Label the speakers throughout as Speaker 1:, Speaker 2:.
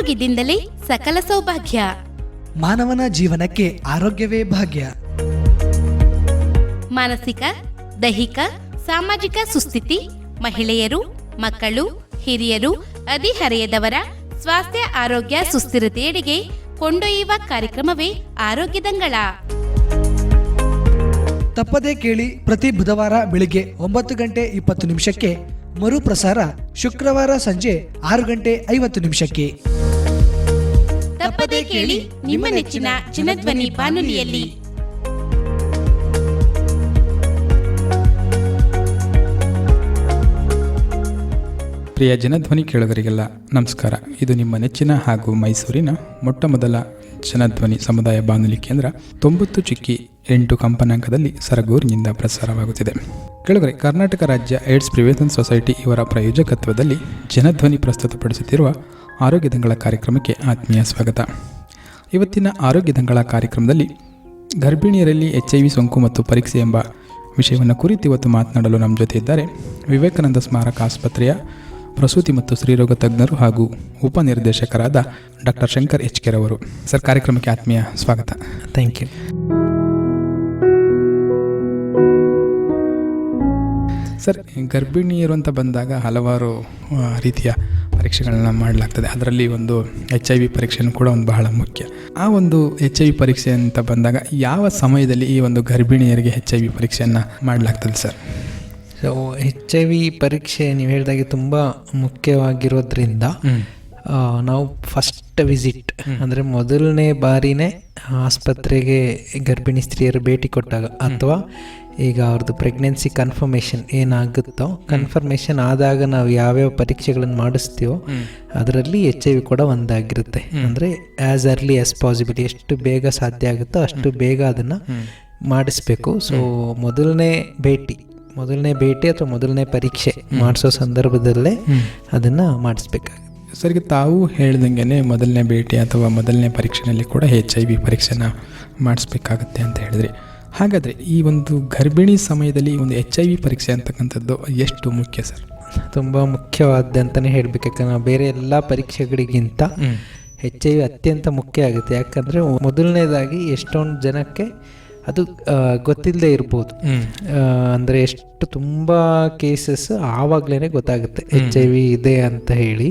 Speaker 1: ಆರೋಗ್ಯದಿಂದಲೇ ಸಕಲ ಸೌಭಾಗ್ಯ.
Speaker 2: ಮಾನವನ ಜೀವನಕ್ಕೆ ಆರೋಗ್ಯವೇ ಭಾಗ್ಯ.
Speaker 1: ಮಾನಸಿಕ, ದೈಹಿಕ, ಸಾಮಾಜಿಕ ಸುಸ್ಥಿತಿ, ಮಹಿಳೆಯರು, ಮಕ್ಕಳು, ಹಿರಿಯರು, ಹದಿಹರೆಯದವರ ಸ್ವಾಸ್ಥ್ಯ ಆರೋಗ್ಯ ಸುಸ್ಥಿರತೆಯೆಡೆಗೆ ಕೊಂಡೊಯ್ಯುವ ಕಾರ್ಯಕ್ರಮವೇ ಆರೋಗ್ಯದಂಗಳ.
Speaker 2: ತಪ್ಪದೇ ಕೇಳಿ. ಪ್ರತಿ ಬುಧವಾರ ಬೆಳಿಗ್ಗೆ 9:20 ಮರುಪ್ರಸಾರ ಶುಕ್ರವಾರ ಸಂಜೆ 6:50.
Speaker 1: ತಪ್ಪದೇ ಕೇಳಿ ನಿಮ್ಮ ನೆಚ್ಚಿನ ಜನಧ್ವನಿ ಬಾನುಲಿಯಲ್ಲಿ.
Speaker 3: ಪ್ರಿಯ ಜನಧ್ವನಿ ಕೇಳುಗರಿಗೆಲ್ಲ ನಮಸ್ಕಾರ. ಇದು ನಿಮ್ಮ ನೆಚ್ಚಿನ ಹಾಗೂ ಮೈಸೂರಿನ ಮೊಟ್ಟಮೊದಲ ಜನಧ್ವನಿ ಸಮುದಾಯ ಬಾನುಲಿ ಕೇಂದ್ರ 90.8 ಕಂಪನಾಂಕದಲ್ಲಿ ಸರಗೂರಿನಿಂದ ಪ್ರಸಾರವಾಗುತ್ತಿದೆ. ಕೇಳುಗರೆ, ಕರ್ನಾಟಕ ರಾಜ್ಯ ಏಡ್ಸ್ ಪ್ರಿವೆನ್ಷನ್ ಸೊಸೈಟಿ ಇವರ ಪ್ರಾಯೋಜಕತ್ವದಲ್ಲಿ ಜನಧ್ವನಿ ಪ್ರಸ್ತುತಪಡಿಸುತ್ತಿರುವ ಆರೋಗ್ಯದಂಗಳ ಕಾರ್ಯಕ್ರಮಕ್ಕೆ ಆತ್ಮೀಯ ಸ್ವಾಗತ. ಇವತ್ತಿನ ಆರೋಗ್ಯದಂಗಳ ಕಾರ್ಯಕ್ರಮದಲ್ಲಿ ಗರ್ಭಿಣಿಯರಲ್ಲಿ HIV ಸೋಂಕು ಮತ್ತು ಪರೀಕ್ಷೆ ಎಂಬ ವಿಷಯವನ್ನು ಕುರಿತು ಇವತ್ತು ಮಾತನಾಡಲು ನಮ್ಮ ಜೊತೆ ಇದ್ದಾರೆ ವಿವೇಕಾನಂದ ಸ್ಮಾರಕ ಆಸ್ಪತ್ರೆಯ ಪ್ರಸೂತಿ ಮತ್ತು ಸ್ತ್ರೀರೋಗ ತಜ್ಞರು ಹಾಗೂ ಉಪನಿರ್ದೇಶಕರಾದ ಡಾಕ್ಟರ್ ಶಂಕರ್ ಎಚ್ಕೆರ್ ಅವರು. ಸರ್, ಕಾರ್ಯಕ್ರಮಕ್ಕೆ ಆತ್ಮೀಯ ಸ್ವಾಗತ.
Speaker 4: Thank you.
Speaker 3: ಸರ್, ಗರ್ಭಿಣಿಯರು ಅಂತ ಬಂದಾಗ ಹಲವಾರು ರೀತಿಯ ಪರೀಕ್ಷೆಗಳನ್ನ ಮಾಡಲಾಗ್ತದೆ. ಅದರಲ್ಲಿ ಒಂದು HIV ಪರೀಕ್ಷೆನೂ ಕೂಡ ಒಂದು ಬಹಳ ಮುಖ್ಯ. ಆ ಒಂದು HIV ಪರೀಕ್ಷೆ ಅಂತ ಬಂದಾಗ ಯಾವ ಸಮಯದಲ್ಲಿ ಈ ಒಂದು ಗರ್ಭಿಣಿಯರಿಗೆ HIV ಪರೀಕ್ಷೆಯನ್ನು ಮಾಡಲಾಗ್ತದೆ ಸರ್?
Speaker 4: ಸೊ HIV ಪರೀಕ್ಷೆ ನೀವು ಹೇಳಿದಾಗೆ ತುಂಬ ಮುಖ್ಯವಾಗಿರೋದ್ರಿಂದ ನಾವು ಫಸ್ಟ್ ವಿಸಿಟ್ ಅಂದರೆ ಮೊದಲನೇ ಬಾರಿನೇ ಆಸ್ಪತ್ರೆಗೆ ಗರ್ಭಿಣಿ ಸ್ತ್ರೀಯರು ಭೇಟಿ ಕೊಟ್ಟಾಗ ಅಥವಾ ಈಗ ಅವ್ರದ್ದು ಪ್ರೆಗ್ನೆನ್ಸಿ ಕನ್ಫರ್ಮೇಷನ್ ಏನಾಗುತ್ತೋ ಕನ್ಫರ್ಮೇಷನ್ ಆದಾಗ ನಾವು ಯಾವ್ಯಾವ ಪರೀಕ್ಷೆಗಳನ್ನು ಮಾಡಿಸ್ತೀವೋ ಅದರಲ್ಲಿ HIV ಕೂಡ ಒಂದಾಗಿರುತ್ತೆ. ಅಂದರೆ ಆ್ಯಸ್ ಅರ್ಲಿ ಆಸ್ ಪಾಸಿಬಲ್, ಎಷ್ಟು ಬೇಗ ಸಾಧ್ಯ ಆಗುತ್ತೋ ಅಷ್ಟು ಬೇಗ ಅದನ್ನು ಮಾಡಿಸ್ಬೇಕು. ಸೊ ಮೊದಲನೇ ಭೇಟಿ ಅಥವಾ ಮೊದಲನೇ ಪರೀಕ್ಷೆ ಮಾಡಿಸೋ ಸಂದರ್ಭದಲ್ಲೇ ಅದನ್ನು ಮಾಡಿಸ್ಬೇಕಾಗುತ್ತೆ.
Speaker 3: ಸರ್, ಈಗ ತಾವು ಹೇಳ್ದಂಗೆ ಮೊದಲನೇ ಭೇಟಿ ಅಥವಾ ಮೊದಲನೇ ಪರೀಕ್ಷೆಯಲ್ಲಿ ಕೂಡ HIV ಪರೀಕ್ಷೆನ ಮಾಡಿಸ್ಬೇಕಾಗತ್ತೆ ಅಂತ ಹೇಳಿದ್ರಿ. ಹಾಗಾದರೆ ಈ ಒಂದು ಗರ್ಭಿಣಿ ಸಮಯದಲ್ಲಿ ಒಂದು HIV ಪರೀಕ್ಷೆ ಅಂತಕ್ಕಂಥದ್ದು ಎಷ್ಟು ಮುಖ್ಯ ಸರ್?
Speaker 4: ತುಂಬ ಮುಖ್ಯವಾದಂತಲೇ ಹೇಳಬೇಕು. ಯಾಕಂದ್ರೆ ಬೇರೆ ಎಲ್ಲ ಪರೀಕ್ಷೆಗಳಿಗಿಂತ HIV ಅತ್ಯಂತ ಮುಖ್ಯ ಆಗುತ್ತೆ. ಯಾಕಂದರೆ ಮೊದಲನೇದಾಗಿ ಎಷ್ಟೊಂದು ಜನಕ್ಕೆ ಅದು ಗೊತ್ತಿಲ್ಲದೆ ಇರ್ಬೋದು. ಅಂದರೆ ಎಷ್ಟು ತುಂಬ ಕೇಸಸ್ ಆವಾಗಲೇ ಗೊತ್ತಾಗುತ್ತೆ HIV ಇದೆ ಅಂತ ಹೇಳಿ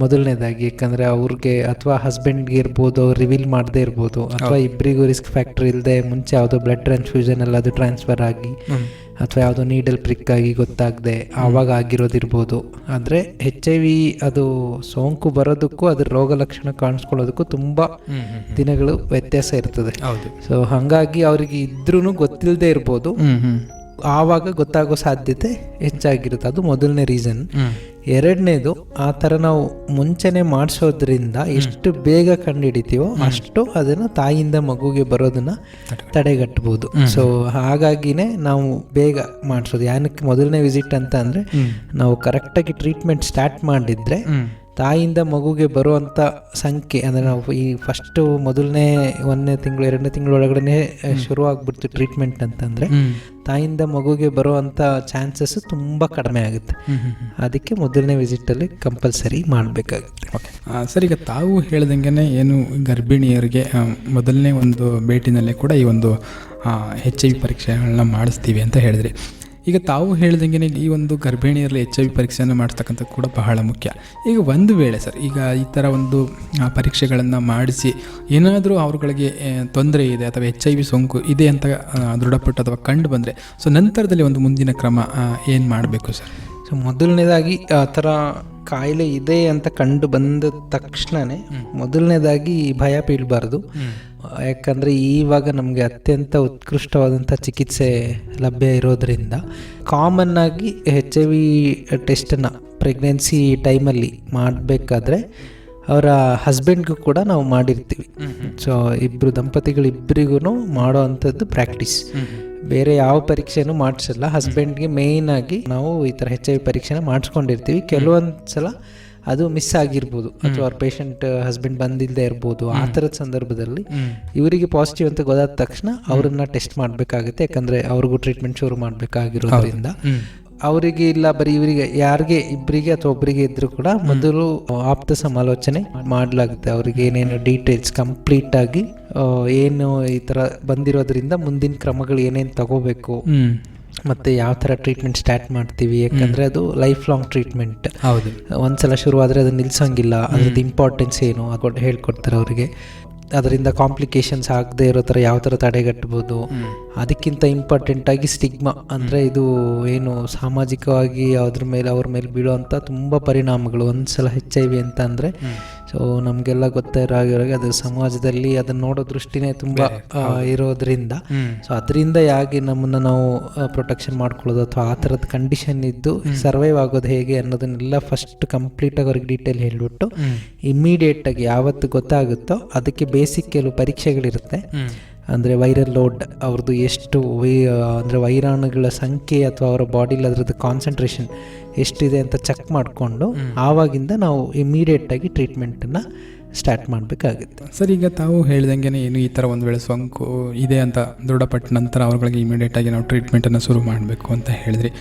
Speaker 4: ಮೊದಲನೇದಾಗಿ. ಯಾಕಂದರೆ ಅವ್ರಿಗೆ ಅಥವಾ ಹಸ್ಬೆಂಡ್ಗೆ ಇರ್ಬೋದು, ಅವ್ರು ರಿವೀಲ್ ಮಾಡದೇ ಇರ್ಬೋದು, ಅಥವಾ ಇಬ್ಬರಿಗೂ ರಿಸ್ಕ್ ಫ್ಯಾಕ್ಟರ್ ಇಲ್ಲದೆ ಮುಂಚೆ ಯಾವುದೋ ಬ್ಲಡ್ ಟ್ರಾನ್ಸ್ಫ್ಯೂಷನ್ ಎಲ್ಲ ಅದು ಟ್ರಾನ್ಸ್ಫರ್ ಆಗಿ ಅಥವಾ ಯಾವುದೋ ನೀಡಲ್ ಪ್ರಿಕ್ ಆಗಿ ಗೊತ್ತಾಗದೆ ಆವಾಗ ಆಗಿರೋದಿರ್ಬೋದು. ಆದರೆ HIV ಅದು ಸೋಂಕು ಬರೋದಕ್ಕೂ ಅದ್ರ ರೋಗ ಲಕ್ಷಣ ಕಾಣಿಸ್ಕೊಳ್ಳೋದಕ್ಕೂ ತುಂಬ ದಿನಗಳು ವ್ಯತ್ಯಾಸ ಇರ್ತದೆ. ಸೊ ಹಾಗಾಗಿ ಅವ್ರಿಗೆ ಇದ್ರೂ ಗೊತ್ತಿಲ್ಲದೆ ಇರ್ಬೋದು, ಆವಾಗ ಗೊತ್ತಾಗೋ ಸಾಧ್ಯತೆ ಹೆಚ್ಚಾಗಿರುತ್ತೆ. ಅದು ಮೊದಲನೇ ರೀಸನ್. ಎರಡನೇದು, ಆ ಥರ ನಾವು ಮುಂಚೆನೆ ಮಾಡಿಸೋದ್ರಿಂದ ಎಷ್ಟು ಬೇಗ ಕಂಡುಹಿಡಿತೀವೋ ಅಷ್ಟು ಅದನ್ನು ತಾಯಿಯಿಂದ ಮಗುಗೆ ಬರೋದನ್ನ ತಡೆಗಟ್ಟಬಹುದು. ಸೊ ಹಾಗಾಗಿನೇ ನಾವು ಬೇಗ ಮಾಡಿಸೋದು. ಏನಕ್ಕೆ ಮೊದಲನೇ ವಿಸಿಟ್ ಅಂತ ಅಂದರೆ, ನಾವು ಕರೆಕ್ಟಾಗಿ ಟ್ರೀಟ್ಮೆಂಟ್ ಸ್ಟಾರ್ಟ್ ಮಾಡಿದ್ರೆ ತಾಯಿಯಿಂದ ಮಗುಗೆ ಬರುವಂಥ ಸಂಖ್ಯೆ, ಅಂದರೆ ನಾವು ಈ ಫಸ್ಟು ಮೊದಲನೇ 1ನೇ ತಿಂಗಳು 2ನೇ ತಿಂಗಳೊಳಗಡೆ ಶುರು ಆಗ್ಬಿಡ್ತು ಟ್ರೀಟ್ಮೆಂಟ್ ಅಂತಂದರೆ ತಾಯಿಯಿಂದ ಮಗುಗೆ ಬರುವಂಥ ಚಾನ್ಸಸ್ ತುಂಬ ಕಡಿಮೆ ಆಗುತ್ತೆ. ಅದಕ್ಕೆ ಮೊದಲನೇ ವಿಸಿಟಲ್ಲಿ ಕಂಪಲ್ಸರಿ ಮಾಡಬೇಕಾಗುತ್ತೆ.
Speaker 3: ಓಕೆ ಸರ್, ಈಗ ತಾವು ಹೇಳ್ದಂಗೆ ಏನು ಗರ್ಭಿಣಿಯರಿಗೆ ಮೊದಲನೇ ಒಂದು ಭೇಟಿನಲ್ಲೇ ಕೂಡ ಈ ಒಂದು HIV ಪರೀಕ್ಷೆಗಳನ್ನ ಮಾಡಿಸ್ತೀವಿ ಅಂತ ಹೇಳಿದ್ರಿ. ಈಗ ತಾವು ಹೇಳ್ದಂಗೆ ಈ ಒಂದು ಗರ್ಭಿಣಿಯರಲ್ಲಿ HIV ಪರೀಕ್ಷೆಯನ್ನು ಮಾಡಿಸ್ತಕ್ಕಂಥದ್ದು ಕೂಡ ಬಹಳ ಮುಖ್ಯ. ಈಗ ಒಂದು ವೇಳೆ ಸರ್, ಈಗ ಈ ಥರ ಒಂದು ಪರೀಕ್ಷೆಗಳನ್ನು ಮಾಡಿಸಿ ಏನಾದರೂ ಅವ್ರುಗಳಿಗೆ ತೊಂದರೆ ಇದೆ ಅಥವಾ HIV ಸೋಂಕು ಇದೆ ಅಂತ ದೃಢಪಟ್ಟು ಅಥವಾ ಕಂಡು ಬಂದರೆ, ಸೊ ನಂತರದಲ್ಲಿ ಒಂದು ಮುಂದಿನ ಕ್ರಮ ಏನು ಮಾಡಬೇಕು ಸರ್?
Speaker 4: ಸೊ ಮೊದಲನೇದಾಗಿ ಆ ಥರ ಕಾಯಿಲೆ ಇದೆ ಅಂತ ಕಂಡು ಬಂದ ತಕ್ಷಣವೇ ಮೊದಲನೇದಾಗಿ ಭಯ ಬೀಳಬಾರ್ದು. ಯಾಕಂದರೆ ಇವಾಗ ನಮಗೆ ಅತ್ಯಂತ ಉತ್ಕೃಷ್ಟವಾದಂಥ ಚಿಕಿತ್ಸೆ ಲಭ್ಯ ಇರೋದರಿಂದ ಕಾಮನ್ನಾಗಿ HIV ಟೆಸ್ಟನ್ನು ಪ್ರೆಗ್ನೆನ್ಸಿ ಟೈಮಲ್ಲಿ ಮಾಡಬೇಕಾದ್ರೆ ಅವರ ಹಸ್ಬೆಂಡ್ಗೂ ಕೂಡ ನಾವು ಮಾಡಿರ್ತೀವಿ. ಸೊ ಇಬ್ಬರು ದಂಪತಿಗಳಿಬ್ಬರಿಗೂ ಮಾಡೋ ಅಂಥದ್ದು ಪ್ರಾಕ್ಟೀಸ್. ಬೇರೆ ಯಾವ ಪರೀಕ್ಷೆನೂ ಮಾಡಿಸಲ್ಲ. ಹಸ್ಬೆಂಡ್ಗೆ ಮೇಯ್ನ್ ಆಗಿ ನಾವು ಈ ಥರ HIV ಪರೀಕ್ಷೆನ ಮಾಡಿಸ್ಕೊಂಡಿರ್ತೀವಿ. ಕೆಲವೊಂದು ಸಲ ಅದು ಮಿಸ್ ಆಗಿರ್ಬೋದು ಅಥವಾ ಅವ್ರ ಪೇಷಂಟ್ ಹಸ್ಬೆಂಡ್ ಬಂದಿಲ್ಲದೆ ಇರ್ಬೋದು. ಆ ಥರದ ಸಂದರ್ಭದಲ್ಲಿ ಇವರಿಗೆ ಪಾಸಿಟಿವ್ ಅಂತ ಗೊತ್ತಾದ ತಕ್ಷಣ ಅವ್ರನ್ನ ಟೆಸ್ಟ್ ಮಾಡಬೇಕಾಗುತ್ತೆ. ಯಾಕಂದರೆ ಅವ್ರಿಗೂ ಟ್ರೀಟ್ಮೆಂಟ್ ಶುರು ಮಾಡಬೇಕಾಗಿರೋದ್ರಿಂದ ಅವರಿಗೆ ಇಲ್ಲ ಬರೀ ಇವರಿಗೆ ಯಾರಿಗೆ ಇಬ್ಬರಿಗೆ ಅಥವಾ ಒಬ್ಬರಿಗೆ ಇದ್ರೂ ಕೂಡ ಮೊದಲು ಆಪ್ತ ಸಮಾಲೋಚನೆ ಮಾಡಲಾಗುತ್ತೆ. ಅವ್ರಿಗೆ ಏನೇನು ಡೀಟೇಲ್ಸ್ ಕಂಪ್ಲೀಟ್ ಆಗಿ ಏನು ಈ ಥರ ಬಂದಿರೋದ್ರಿಂದ ಮುಂದಿನ ಕ್ರಮಗಳು ಏನೇನು ತಗೋಬೇಕು ಮತ್ತು ಯಾವ ಥರ ಟ್ರೀಟ್ಮೆಂಟ್ ಸ್ಟಾರ್ಟ್ ಮಾಡ್ತೀವಿ. ಯಾಕಂದರೆ ಅದು ಲೈಫ್ ಲಾಂಗ್ ಟ್ರೀಟ್ಮೆಂಟ್.
Speaker 3: ಹೌದು,
Speaker 4: ಒಂದ್ಸಲ ಶುರುವಾದರೆ ಅದು ನಿಲ್ಸೋಂಗಿಲ್ಲ. ಅದ್ರದ್ದು ಇಂಪಾರ್ಟೆನ್ಸ್ ಏನು ಅದು ಹೇಳ್ಕೊಡ್ತಾರೆ ಅವರಿಗೆ. ಅದರಿಂದ ಕಾಂಪ್ಲಿಕೇಶನ್ಸ್ ಆಗದೆ ಇರೋ ಥರ ಯಾವ ಥರ ತಡೆಗಟ್ಬೋದು. ಅದಕ್ಕಿಂತ ಇಂಪಾರ್ಟೆಂಟಾಗಿ ಸ್ಟಿಗ್ಮಾ ಅಂದರೆ ಇದು ಏನು ಸಾಮಾಜಿಕವಾಗಿ ಅವ್ರ ಮೇಲೆ ಬೀಳುವಂಥ ತುಂಬ ಪರಿಣಾಮಗಳು. ಒಂದ್ಸಲ HIV ಅಂತ ಅಂದರೆ ಸೊ ನಮಗೆಲ್ಲ ಗೊತ್ತಿರೋಗೆ ಅದು ಸಮಾಜದಲ್ಲಿ ಅದನ್ನು ನೋಡೋ ದೃಷ್ಟಿನೇ ತುಂಬ ಇರೋದ್ರಿಂದ ಸೊ ಅದರಿಂದ ಹೇಗೆ ನಮ್ಮನ್ನು ನಾವು ಪ್ರೊಟೆಕ್ಷನ್ ಮಾಡ್ಕೊಳ್ಳೋದು ಅಥವಾ ಆ ಥರದ ಕಂಡೀಷನ್ ಇದ್ದು ಸರ್ವೈವ್ ಆಗೋದು ಹೇಗೆ ಅನ್ನೋದನ್ನೆಲ್ಲ ಫಸ್ಟ್ ಕಂಪ್ಲೀಟಾಗಿ ಅವ್ರಿಗೆ ಡೀಟೇಲ್ ಹೇಳಿಬಿಟ್ಟು ಇಮ್ಮಿಡಿಯೇಟಾಗಿ ಯಾವತ್ತು ಗೊತ್ತಾಗುತ್ತೋ ಅದಕ್ಕೆ ಬೇಸಿಕ್ ಕೆಲವು ಪರೀಕ್ಷೆಗಳಿರುತ್ತೆ. ಅಂದರೆ ವೈರಲ್ ಲೋಡ್ ಅವ್ರದ್ದು ಎಷ್ಟು ಅಂದರೆ ವೈರಾಣುಗಳ ಸಂಖ್ಯೆ ಅಥವಾ ಅವರ ಬಾಡಿಲಿ ಅದರದ್ದು ಕಾನ್ಸಂಟ್ರೇಷನ್ ಎಷ್ಟಿದೆ ಅಂತ ಚೆಕ್ ಮಾಡಿಕೊಂಡು ಆವಾಗಿಂದ ನಾವು ಇಮಿಡಿಯೇಟಾಗಿ ಟ್ರೀಟ್ಮೆಂಟನ್ನು ಸ್ಟಾರ್ಟ್ ಮಾಡಬೇಕಾಗುತ್ತೆ.
Speaker 3: ಸರ್, ಈಗ ತಾವು ಹೇಳ್ದಂಗೆ ಏನು ಈ ಥರ ಒಂದು ವೇಳೆ ಸೋಂಕು ಇದೆ ಅಂತ ದೃಢಪಟ್ಟ ನಂತರ ಅವ್ಗಳಿಗೆ ಇಮಿಡಿಯೇಟಾಗಿ ನಾವು ಟ್ರೀಟ್ಮೆಂಟನ್ನು ಶುರು ಮಾಡಬೇಕು ಅಂತ ಹೇಳಿದ್ರಿ.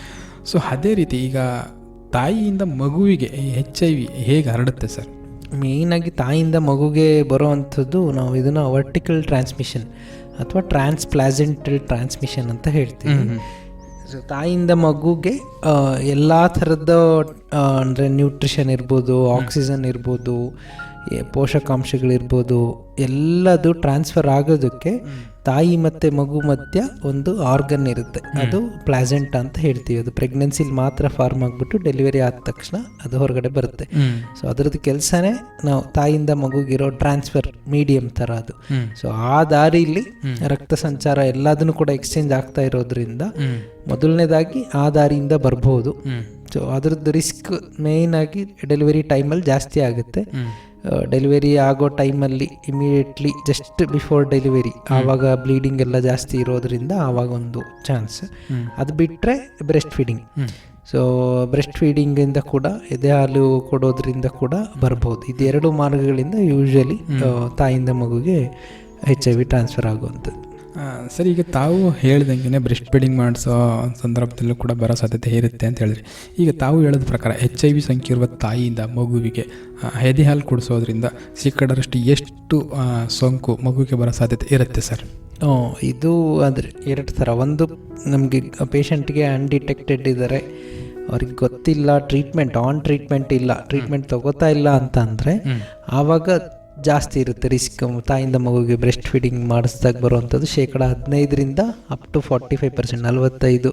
Speaker 3: ಸೊ ಅದೇ ರೀತಿ ಈಗ ತಾಯಿಯಿಂದ ಮಗುವಿಗೆ ಈ HIV ಹೇಗೆ ಹರಡುತ್ತೆ ಸರ್?
Speaker 4: ಮೇಯ್ನಾಗಿ ತಾಯಿಯಿಂದ ಮಗುಗೆ ಬರೋವಂಥದ್ದು ನಾವು ಇದನ್ನು ವರ್ಟಿಕಲ್ ಟ್ರಾನ್ಸ್ಮಿಷನ್ ಅಥವಾ ಟ್ರಾನ್ಸ್ಪ್ಲಾಸೆಂಟಲ್ ಟ್ರಾನ್ಸ್ಮಿಷನ್ ಅಂತ ಹೇಳ್ತೀವಿ. ಸೊ ತಾಯಿಯಿಂದ ಮಗುಗೆ ಎಲ್ಲ ಥರದ ಅಂದರೆ ನ್ಯೂಟ್ರಿಷನ್ ಇರ್ಬೋದು, ಆಕ್ಸಿಜನ್ ಇರ್ಬೋದು, ಪೋಷಕಾಂಶಗಳಿರ್ಬೋದು, ಎಲ್ಲದು ಟ್ರಾನ್ಸ್ಫರ್ ಆಗೋದಕ್ಕೆ ತಾಯಿ ಮತ್ತು ಮಗು ಮಧ್ಯ ಒಂದು ಆರ್ಗನ್ ಇರುತ್ತೆ. ಅದು ಪ್ಲಾಸೆಂಟ ಅಂತ ಹೇಳ್ತೀವಿ. ಅದು ಪ್ರೆಗ್ನೆನ್ಸಿಲಿ ಮಾತ್ರ ಫಾರ್ಮ್ ಆಗಿಬಿಟ್ಟು ಡೆಲಿವರಿ ಆದ ತಕ್ಷಣ ಅದು ಹೊರಗಡೆ ಬರುತ್ತೆ. ಸೊ ಅದರದ್ದು ಕೆಲಸನೇ ನಾವು ತಾಯಿಯಿಂದ ಮಗುಗಿರೋ ಟ್ರಾನ್ಸ್ಫರ್ ಮೀಡಿಯಂ ಥರ ಅದು. ಸೊ ಆ ದಾರಿಲಿ ರಕ್ತ ಸಂಚಾರ ಎಲ್ಲದನ್ನು ಕೂಡ ಎಕ್ಸ್ಚೇಂಜ್ ಆಗ್ತಾ ಇರೋದ್ರಿಂದ ಮೊದಲನೇದಾಗಿ ಆ ದಾರಿಯಿಂದ ಬರ್ಬೋದು. ಸೊ ಅದರದ್ದು ರಿಸ್ಕ್ ಮೇಯ್ನಾಗಿ ಡೆಲಿವರಿ ಟೈಮಲ್ಲಿ ಜಾಸ್ತಿ ಆಗುತ್ತೆ. ಡೆಲಿವರಿ ಆಗೋ ಟೈಮಲ್ಲಿ ಇಮಿಡಿಯೇಟ್ಲಿ ಜಸ್ಟ್ ಬಿಫೋರ್ ಡೆಲಿವರಿ ಆವಾಗ ಬ್ಲೀಡಿಂಗ್ ಎಲ್ಲ ಜಾಸ್ತಿ ಇರೋದ್ರಿಂದ ಆವಾಗ ಒಂದು ಚಾನ್ಸ್. ಅದು ಬಿಟ್ಟರೆ ಬ್ರೆಸ್ಟ್ ಫೀಡಿಂಗ್. ಸೊ ಬ್ರೆಸ್ಟ್ ಫೀಡಿಂಗಿಂದ ಕೂಡ ಎದೆ ಹಾಲು ಕೊಡೋದ್ರಿಂದ ಕೂಡ ಬರ್ಬೋದು. ಇದೆರಡು ಮಾರ್ಗಗಳಿಂದ ಯೂಶ್ವಲಿ ತಾಯಿಯಿಂದ ಮಗುಗೆ HIV ಟ್ರಾನ್ಸ್ಫರ್ ಆಗುವಂಥದ್ದು.
Speaker 3: ಸರ್, ಈಗ ತಾವು ಹೇಳ್ದಂಗೆ ಬ್ರೆಸ್ಟ್ ಫೀಡಿಂಗ್ ಮಾಡಿಸೋ ಸಂದರ್ಭದಲ್ಲೂ ಕೂಡ ಬರೋ ಸಾಧ್ಯತೆ ಇರುತ್ತೆ ಅಂತ ಹೇಳಿದ್ರಿ. ಈಗ ತಾವು ಹೇಳೋದ ಪ್ರಕಾರ HIV ಸಂಖ್ಯೆ ಇರುವ ತಾಯಿಯಿಂದ ಮಗುವಿಗೆ ಎದೆ ಹಾಲು ಕುಡಿಸೋದ್ರಿಂದ ಶೇಕಡರಷ್ಟು ಎಷ್ಟು ಸೋಂಕು ಮಗುವಿಗೆ ಬರೋ ಸಾಧ್ಯತೆ ಇರುತ್ತೆ ಸರ್?
Speaker 4: ಇದು ಅಂದರೆ ಎರಡು ಥರ. ಒಂದು ನಮಗೆ ಪೇಷಂಟ್ಗೆ ಅನ್ಡಿಟೆಕ್ಟೆಡ್ ಇದ್ದಾರೆ, ಅವ್ರಿಗೆ ಗೊತ್ತಿಲ್ಲ, ಟ್ರೀಟ್ಮೆಂಟ್ ಇಲ್ಲ, ಟ್ರೀಟ್ಮೆಂಟ್ ತಗೋತಾ ಇಲ್ಲ ಅಂತ ಅಂದರೆ ಆವಾಗ ಜಾಸ್ತಿ ಇರುತ್ತೆ ರಿಸ್ಕ್. ತಾಯಿಯಿಂದ ಮಗುವಿಗೆ ಬ್ರೆಸ್ಟ್ ಫೀಡಿಂಗ್ ಮಾಡಿಸಿದಾಗ ಬರುವಂಥದ್ದು 15% ಅಪ್ ಟು 45%,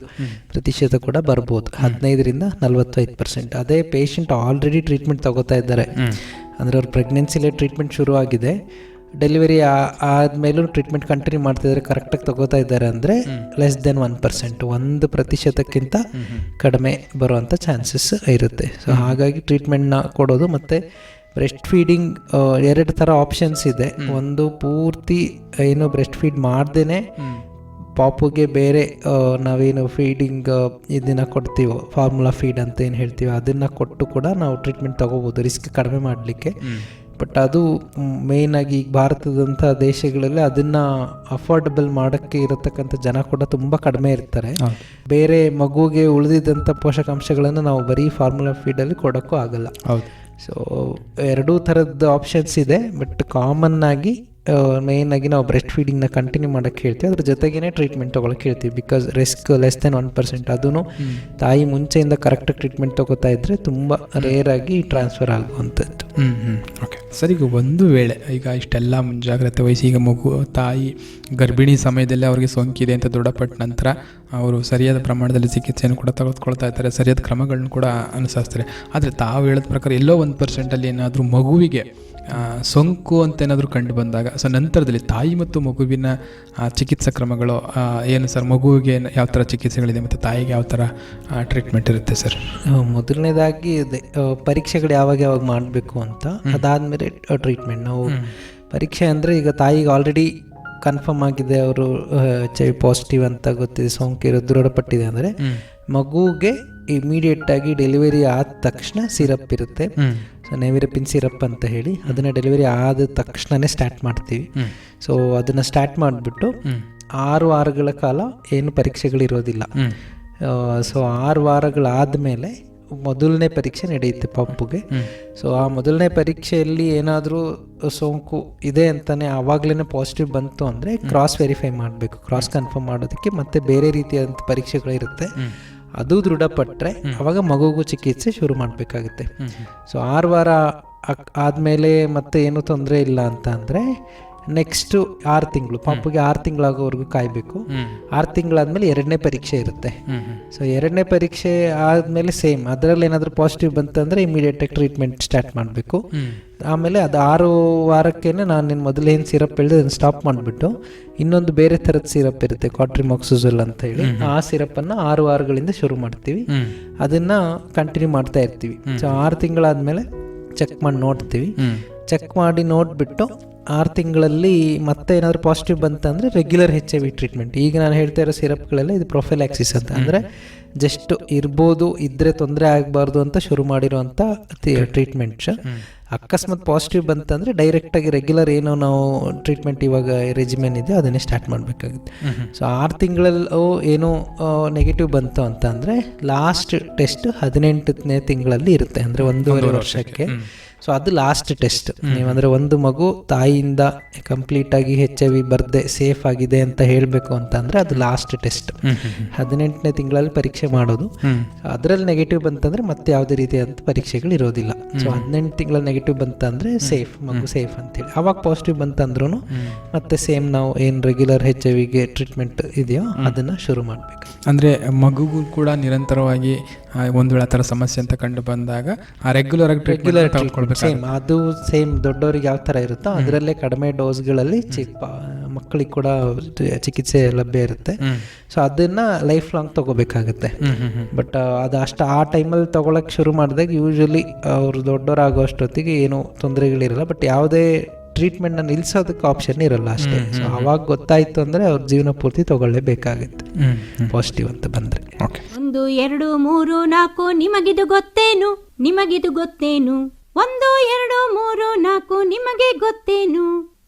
Speaker 4: 45% ಕೂಡ ಬರ್ಬೋದು. 15% 45%. ಅದೇ ಪೇಷಂಟ್ ಆಲ್ರೆಡಿ ಟ್ರೀಟ್ಮೆಂಟ್ ತಗೋತಾ ಇದ್ದಾರೆ ಅಂದರೆ ಅವ್ರ ಪ್ರೆಗ್ನೆನ್ಸಿಲೇ ಟ್ರೀಟ್ಮೆಂಟ್ ಶುರು ಆಗಿದೆ, ಡೆಲಿವರಿ ಆದಮೇಲೂ ಟ್ರೀಟ್ಮೆಂಟ್ ಕಂಟಿನ್ಯೂ ಮಾಡ್ತಿದ್ದಾರೆ, ಕರೆಕ್ಟಾಗಿ ತಗೋತಾ ಇದ್ದಾರೆ ಅಂದರೆ ಲೆಸ್ ದೆನ್ 1%, 1%ಕ್ಕಿಂತ ಕಡಿಮೆ ಬರುವಂಥ ಚಾನ್ಸಸ್ ಇರುತ್ತೆ. ಸೊ ಹಾಗಾಗಿ ಟ್ರೀಟ್ಮೆಂಟ್ನ ಕೊಡೋದು. ಮತ್ತು ಬ್ರೆಸ್ಟ್ ಫೀಡಿಂಗ್ ಎರಡು ಥರ ಆಪ್ಷನ್ಸ್ ಇದೆ. ಒಂದು ಪೂರ್ತಿ ಏನು ಬ್ರೆಸ್ಟ್ ಫೀಡ್ ಮಾಡ್ದೇ ಪಾಪುಗೆ ಬೇರೆ ನಾವೇನು ಫೀಡಿಂಗ್ ಇದನ್ನು ಕೊಡ್ತೀವೋ, ಫಾರ್ಮುಲಾ ಫೀಡ್ ಅಂತ ಏನು ಹೇಳ್ತೀವಿ, ಅದನ್ನು ಕೊಟ್ಟು ಕೂಡ ನಾವು ಟ್ರೀಟ್ಮೆಂಟ್ ತೊಗೋಬೋದು ರಿಸ್ಕ್ ಕಡಿಮೆ ಮಾಡಲಿಕ್ಕೆ. ಬಟ್ ಅದು ಮೇಯ್ನಾಗಿ ಈಗ ಭಾರತದಂಥ ದೇಶಗಳಲ್ಲಿ ಅದನ್ನು ಅಫೋರ್ಡಬಲ್ ಮಾಡೋಕ್ಕೆ ಇರತಕ್ಕಂಥ ಜನ ಕೂಡ ತುಂಬ ಕಡಿಮೆ ಇರ್ತಾರೆ. ಬೇರೆ ಮಗುಗೆ ಉಳಿದಿದ್ದಂಥ ಪೋಷಕಾಂಶಗಳನ್ನು ನಾವು ಬರೀ ಫಾರ್ಮುಲಾ ಫೀಡಲ್ಲಿ ಕೊಡೋಕ್ಕೂ ಆಗಲ್ಲ. ಸೊ ಎರಡೂ ಥರದ ಆಪ್ಷನ್ಸ್ ಇದೆ. ಬಟ್ ಕಾಮನ್ ಆಗಿ ಮೇಯ್ನಾಗಿ ನಾವು ಬ್ರೆಸ್ಟ್ ಫೀಡಿಂಗ್ನ ಕಂಟಿನ್ಯೂ ಮಾಡೋಕ್ಕೆ ಹೇಳ್ತೀವಿ, ಅದ್ರ ಜೊತೆಗೇ ಟ್ರೀಟ್ಮೆಂಟ್ ತೊಗೊಳಕ್ಕೆ ಹೇಳ್ತೀವಿ. Because risk less than 1%. ಅದೂ ತಾಯಿ ಮುಂಚೆಯಿಂದ ಕರೆಕ್ಟಾಗಿ ಟ್ರೀಟ್ಮೆಂಟ್ ತೊಗೋತಾ ಇದ್ದರೆ ತುಂಬ ರೇರಾಗಿ ಟ್ರಾನ್ಸ್ಫರ್ ಆಗುವಂಥದ್ದು.
Speaker 3: ಓಕೆ ಸರ್, ಈಗ ಒಂದು ವೇಳೆ ಈಗ ಇಷ್ಟೆಲ್ಲ ಮುಂಜಾಗ್ರತೆ ವಹಿಸಿ ಈಗ ತಾಯಿ ಗರ್ಭಿಣಿ ಸಮಯದಲ್ಲೇ ಅವರಿಗೆ ಸೋಂಕಿದೆ ಅಂತ ದೃಢಪಟ್ಟ ನಂತರ ಅವರು ಸರಿಯಾದ ಪ್ರಮಾಣದಲ್ಲಿ ಚಿಕಿತ್ಸೆಯನ್ನು ಕೂಡ ತೆಗೆದುಕೊಳ್ತಾ ಇರ್ತಾರೆ, ಸರಿಯಾದ ಕ್ರಮಗಳನ್ನ ಕೂಡ ಅನುಸರಿಸ್ತಾರೆ. ಆದರೆ ತಾವು ಹೇಳಿದ ಪ್ರಕಾರ ಎಲ್ಲೋ 1% ಏನಾದರೂ ಮಗುವಿಗೆ ಸೋಂಕು ಅಂತ ಏನಾದರೂ ಕಂಡು ಬಂದಾಗ ಸೊ ನಂತರದಲ್ಲಿ ತಾಯಿ ಮತ್ತು ಮಗುವಿನ ಚಿಕಿತ್ಸಾ ಕ್ರಮಗಳು ಏನು ಸರ್? ಮಗುವಿಗೆ ಯಾವ ಥರ ಚಿಕಿತ್ಸೆಗಳಿದೆ ಮತ್ತು ತಾಯಿಗೆ ಯಾವ ಥರ ಟ್ರೀಟ್ಮೆಂಟ್ ಇರುತ್ತೆ ಸರ್?
Speaker 4: ಮೊದಲನೇದಾಗಿ ಪರೀಕ್ಷೆಗಳು ಯಾವಾಗ ಮಾಡಬೇಕು ಅಂತ, ಅದಾದಮೇಲೆ ಟ್ರೀಟ್ಮೆಂಟ್. ನಾವು ಪರೀಕ್ಷೆ ಅಂದರೆ ಈಗ ತಾಯಿಗೆ ಆಲ್ರೆಡಿ ಕನ್ಫರ್ಮ್ ಆಗಿದೆ, ಅವರು HIV ಪಾಸಿಟಿವ್ ಅಂತ ಗೊತ್ತಿದೆ, ಸೋಂಕಿರೋ ದೃಢಪಟ್ಟಿದೆ ಅಂದರೆ ಮಗುಗೆ ಇಮಿಡಿಯೇಟಾಗಿ ಡೆಲಿವರಿ ಆದ ತಕ್ಷಣ ಸಿರಪ್ ಇರುತ್ತೆ. ಸೊ ನೆವಿರಪಿನ್ ಸಿರಪ್ ಅಂತ ಹೇಳಿ ಅದನ್ನು ಡೆಲಿವರಿ ಆದ ತಕ್ಷಣವೇ ಸ್ಟಾರ್ಟ್ ಮಾಡ್ತೀವಿ. ಸೊ ಅದನ್ನು ಸ್ಟಾರ್ಟ್ ಮಾಡಿಬಿಟ್ಟು 6 ವಾರಗಳ ಕಾಲ ಏನು ಪರೀಕ್ಷೆಗಳಿರೋದಿಲ್ಲ. ಸೊ 6 ವಾರಗಳಾದಮೇಲೆ ಮೊದಲನೇ ಪರೀಕ್ಷೆ ನಡೆಯುತ್ತೆ ಪಪ್ಪುಗೆ. ಸೊ ಆ ಮೊದಲನೇ ಪರೀಕ್ಷೆಯಲ್ಲಿ ಏನಾದರೂ ಸೋಂಕು ಇದೆ ಅಂತಲೇ ಆವಾಗಲೇ ಪಾಸಿಟಿವ್ ಬಂತು ಅಂದರೆ ಕ್ರಾಸ್ ವೆರಿಫೈ ಮಾಡಬೇಕು. ಕ್ರಾಸ್ ಕನ್ಫರ್ಮ್ ಮಾಡೋದಕ್ಕೆ ಮತ್ತೆ ಬೇರೆ ರೀತಿಯಾದಂಥ ಪರೀಕ್ಷೆಗಳಿರುತ್ತೆ. ಅದು ದೃಢಪಟ್ಟರೆ ಅವಾಗ ಮಗುಗೂ ಚಿಕಿತ್ಸೆ ಶುರು ಮಾಡಬೇಕಾಗುತ್ತೆ. ಸೊ 6 ವಾರ ಆದಮೇಲೆ ಮತ್ತೆ ಏನೂ ತೊಂದರೆ ಇಲ್ಲ ಅಂತ ಅಂದರೆ ನೆಕ್ಸ್ಟು 6 ತಿಂಗಳು, ಪಾಪುಗೆ 6 ತಿಂಗಳಾಗೋವರೆಗೂ ಕಾಯಬೇಕು. 6 ತಿಂಗಳಾದ್ಮೇಲೆ 2ನೇ ಪರೀಕ್ಷೆ ಇರುತ್ತೆ. ಸೊ 2ನೇ ಪರೀಕ್ಷೆ ಆದಮೇಲೆ ಸೇಮ್, ಅದರಲ್ಲಿ ಏನಾದರೂ ಪಾಸಿಟಿವ್ ಬಂತಂದರೆ ಇಮಿಡಿಯೇಟಾಗಿ ಟ್ರೀಟ್ಮೆಂಟ್ ಸ್ಟಾರ್ಟ್ ಮಾಡಬೇಕು. ಆಮೇಲೆ ಅದು 6 ವಾರಕ್ಕೇನೆ ನಾನು ನಿನ್ನ ಮೊದಲೇನು ಸಿರಪ್ ಹೇಳಿದೆ ಅದನ್ನು ಸ್ಟಾಪ್ ಮಾಡಿಬಿಟ್ಟು ಇನ್ನೊಂದು ಬೇರೆ ಥರದ ಸಿರಪ್ ಇರುತ್ತೆ, ಕ್ವಾಟ್ರಿಮಾಕ್ಸೋಜಲ್ ಅಂತ ಹೇಳಿ. ಆ ಸಿರಪ್ಪನ್ನು 6 ವಾರಗಳಿಂದ ಶುರು ಮಾಡ್ತೀವಿ, ಅದನ್ನು ಕಂಟಿನ್ಯೂ ಮಾಡ್ತಾ ಇರ್ತೀವಿ. ಸೊ 6 ತಿಂಗಳಾದಮೇಲೆ ಚೆಕ್ ಮಾಡಿ ನೋಡ್ತೀವಿ. ಚೆಕ್ ಮಾಡಿ ನೋಡಿಬಿಟ್ಟು 6 ತಿಂಗಳಲ್ಲಿ ಮತ್ತೆ ಏನಾದರೂ ಪಾಸಿಟಿವ್ ಬಂತಂದರೆ ರೆಗ್ಯುಲರ್ HIV ಟ್ರೀಟ್ಮೆಂಟ್. ಈಗ ನಾನು ಹೇಳ್ತಾ ಇರೋ ಸಿರಪ್ಗಳೆಲ್ಲ ಇದು ಪ್ರೊಫೈಲ್ಯಾಕ್ಸಿಸ್ ಅಂತ, ಅಂದರೆ ಜಸ್ಟ್ ಇರ್ಬೋದು, ಇದ್ದರೆ ತೊಂದರೆ ಆಗಬಾರ್ದು ಅಂತ ಶುರು ಮಾಡಿರೋಂಥ ಟ್ರೀಟ್ಮೆಂಟ್ಸ್. ಅಕಸ್ಮಾತ್ ಪಾಸಿಟಿವ್ ಬಂತಂದರೆ ಡೈರೆಕ್ಟಾಗಿ ರೆಗ್ಯುಲರ್ ಏನೋ ನಾವು ಟ್ರೀಟ್ಮೆಂಟ್ ಇವಾಗ ರೆಜಿಮೆನ್ ಇದೆ ಅದನ್ನೇ ಸ್ಟಾರ್ಟ್ ಮಾಡಬೇಕಾಗುತ್ತೆ. ಸೊ 6 ತಿಂಗಳಲ್ಲೂ ಏನೋ ನೆಗೆಟಿವ್ ಬಂತು ಅಂತ ಅಂದರೆ ಲಾಸ್ಟ್ ಟೆಸ್ಟ್ 18ನೇ ತಿಂಗಳಲ್ಲಿ ಇರುತ್ತೆ, ಅಂದರೆ 1.5 ವರ್ಷಕ್ಕೆ. ಸೊ ಅದು ಲಾಸ್ಟ್ ಟೆಸ್ಟ್. ನೀವಂದರೆ ಒಂದು ಮಗು ತಾಯಿಯಿಂದ ಕಂಪ್ಲೀಟಾಗಿ HIV ಬರದೆ ಸೇಫ್ ಆಗಿದೆ ಅಂತ ಹೇಳಬೇಕು ಅಂತ ಅಂದರೆ ಅದು ಲಾಸ್ಟ್ ಟೆಸ್ಟ್. 18ನೇ ತಿಂಗಳಲ್ಲಿ ಪರೀಕ್ಷೆ ಮಾಡೋದು. ಅದರಲ್ಲಿ ನೆಗೆಟಿವ್ ಬಂತಂದರೆ ಮತ್ತೆ ಯಾವುದೇ ರೀತಿಯಾದಂಥ ಪರೀಕ್ಷೆಗಳು ಇರೋದಿಲ್ಲ. ಸೊ 18 ತಿಂಗಳಲ್ಲಿ ನೆಗೆಟಿವ್ ಬಂತಂದರೆ ಸೇಫ್, ಮಗು ಸೇಫ್ ಅಂತೇಳಿ. ಆವಾಗ ಪಾಸಿಟಿವ್ ಬಂತಂದ್ರೂ ಮತ್ತೆ ಸೇಮ್ ನಾವು ಏನು ರೆಗ್ಯುಲರ್ HIV ಟ್ರೀಟ್ಮೆಂಟ್ ಇದೆಯೋ ಅದನ್ನು ಶುರು ಮಾಡಬೇಕು.
Speaker 3: ಅಂದರೆ ಮಗುಗೂ ಕೂಡ ನಿರಂತರವಾಗಿ ಒಂದು ವೇಳೆ ಆ ಥರ ಸಮಸ್ಯೆ ಅಂತ ಕಂಡು ಬಂದಾಗ ಆ ರೆಗ್ಯುಲರ್ ಟ್ರೀಟ್ಮೆಂಟ್
Speaker 4: ಸೇಮ್, ಅದು ಸೇಮ್ ದೊಡ್ಡವರಿಗೆ ಯಾವ ಥರ ಇರುತ್ತೋ ಅದರಲ್ಲೇ ಕಡಿಮೆ ಡೋಸ್ಗಳಲ್ಲಿ ಮಕ್ಕಳಿಗೆ ಕೂಡ ಚಿಕಿತ್ಸೆ ಲಭ್ಯ ಇರುತ್ತೆ. ಸೊ ಅದನ್ನು ಲೈಫ್ ಲಾಂಗ್ ತೊಗೋಬೇಕಾಗುತ್ತೆ. ಬಟ್ ಅದು ಅಷ್ಟು ಆ ಟೈಮಲ್ಲಿ ತೊಗೊಳಕ್ಕೆ ಶುರು ಮಾಡಿದಾಗ ಯೂಶ್ವಲಿ ಅವರು ದೊಡ್ಡವರಾಗೋ ಅಷ್ಟೊತ್ತಿಗೆ ಏನೂ ತೊಂದರೆಗಳಿರಲ್ಲ. ಬಟ್ ಯಾವುದೇ ಟ್ರೀಟ್ಮೆಂಟ್ನ ನಿಲ್ಲಿಸೋದಕ್ಕೆ ಆಪ್ಷನ್ ಇರಲ್ಲ ಅಷ್ಟೇ. ಸೊ ಅವಾಗ ಗೊತ್ತಾಯಿತು ಅಂದರೆ ಅವ್ರ ಜೀವನ ಪೂರ್ತಿ ತೊಗೊಳ್ಳೇಬೇಕಾಗುತ್ತೆ ಪಾಸಿಟಿವ್ ಅಂತ ಬಂದರೆ.
Speaker 1: 1 2 3 4 ನಿಮಗಿದು ಗೊತ್ತೇನು, ನಿಮಗಿದು ಗೊತ್ತೇನು, 1 2 3 4 ನಿಮಗೆ ಗೊತ್ತೇನು,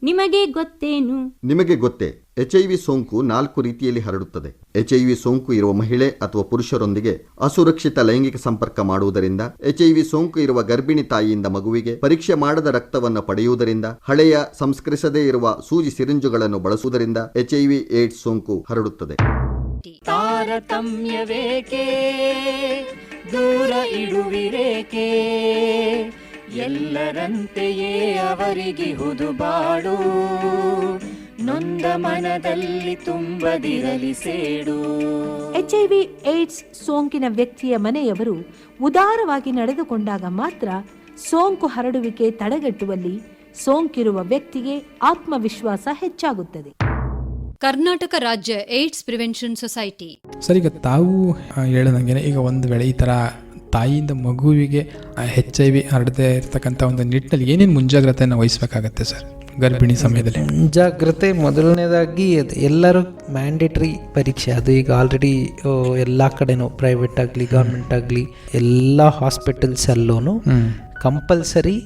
Speaker 1: ನಿಮಗೆ ಗೊತ್ತೇನು.
Speaker 5: ನಿಮಗೆ ಗೊತ್ತೇ, HIV ಸೋಂಕು 4 ರೀತಿಯಲ್ಲಿ ಹರಡುತ್ತದೆ. HIV ಸೋಂಕು ಇರುವ ಮಹಿಳೆ ಅಥವಾ ಪುರುಷರೊಂದಿಗೆ ಅಸುರಕ್ಷಿತ ಲೈಂಗಿಕ ಸಂಪರ್ಕ ಮಾಡುವುದರಿಂದ, HIV ಸೋಂಕು ಇರುವ ಗರ್ಭಿಣಿ ತಾಯಿಯಿಂದ ಮಗುವಿಗೆ ಪರೀಕ್ಷೆ ಮಾಡದ ರಕ್ತವನ್ನು ಪಡೆಯುವುದರಿಂದ, ಹಳೆಯ ಸಂಸ್ಕರಿಸದೇ ಇರುವ ಸೂಜಿ ಸಿರಿಂಜುಗಳನ್ನು ಬಳಸುವುದರಿಂದ HIV ಏಡ್ಸ್ ಸೋಂಕು ಹರಡುತ್ತದೆ.
Speaker 6: ತಾರತಮ್ಯವೇಕೆ, ದೂರ ಇಡುವಿರೇಕೆ, ಎಲ್ಲರಂತೆಯೇ ಅವರಿಗಿಹುದು ಬಾಳು, ನೊಂದ ಮನದಲ್ಲಿ ತುಂಬದಿರಲಿ ಸೇಡು.
Speaker 7: HIV ಏಡ್ಸ್ ಸೋಂಕಿನ ವ್ಯಕ್ತಿಯ ಮನೆಯವರು ಉದಾರವಾಗಿ ನಡೆದುಕೊಂಡಾಗ ಮಾತ್ರ ಸೋಂಕು ಹರಡುವಿಕೆ ತಡೆಗಟ್ಟುವಲ್ಲಿ ಸೋಂಕಿರುವ ವ್ಯಕ್ತಿಗೆ ಆತ್ಮವಿಶ್ವಾಸ ಹೆಚ್ಚಾಗುತ್ತದೆ.
Speaker 8: ಕರ್ನಾಟಕ ರಾಜ್ಯ ಏಡ್ಸ್ ಪ್ರಿವೆನ್ಷನ್ ಸೊಸೈಟಿ.
Speaker 3: ಸರ್, ಈಗ ತಾವು ಹೇಳದಂಗೆ ಈಗ ಒಂದು ವೇಳೆ ಈ ಥರ ತಾಯಿಯಿಂದ ಮಗುವಿಗೆ HIV ಹರಡದೇ ಇರ್ತಕ್ಕಂಥ ಒಂದು ನಿಟ್ಟಿನಲ್ಲಿ ಏನೇನು ಮುಂಜಾಗ್ರತೆಯನ್ನು ವಹಿಸಬೇಕಾಗತ್ತೆ ಸರ್ ಗರ್ಭಿಣಿ ಸಮಯದಲ್ಲಿ?
Speaker 4: ಮುಂಜಾಗ್ರತೆ ಮೊದಲನೇದಾಗಿ ಎಲ್ಲರೂ ಮ್ಯಾಂಡೇಟ್ರಿ ಪರೀಕ್ಷೆ, ಅದು ಈಗ ಆಲ್ರೆಡಿ ಎಲ್ಲ ಕಡೆನೂ ಪ್ರೈವೇಟ್ ಆಗಲಿ ಗೌರ್ಮೆಂಟ್ ಆಗಲಿ ಎಲ್ಲ ಹಾಸ್ಪಿಟಲ್ಸಲ್ಲೂ ಕಂಪಲ್ಸರಿ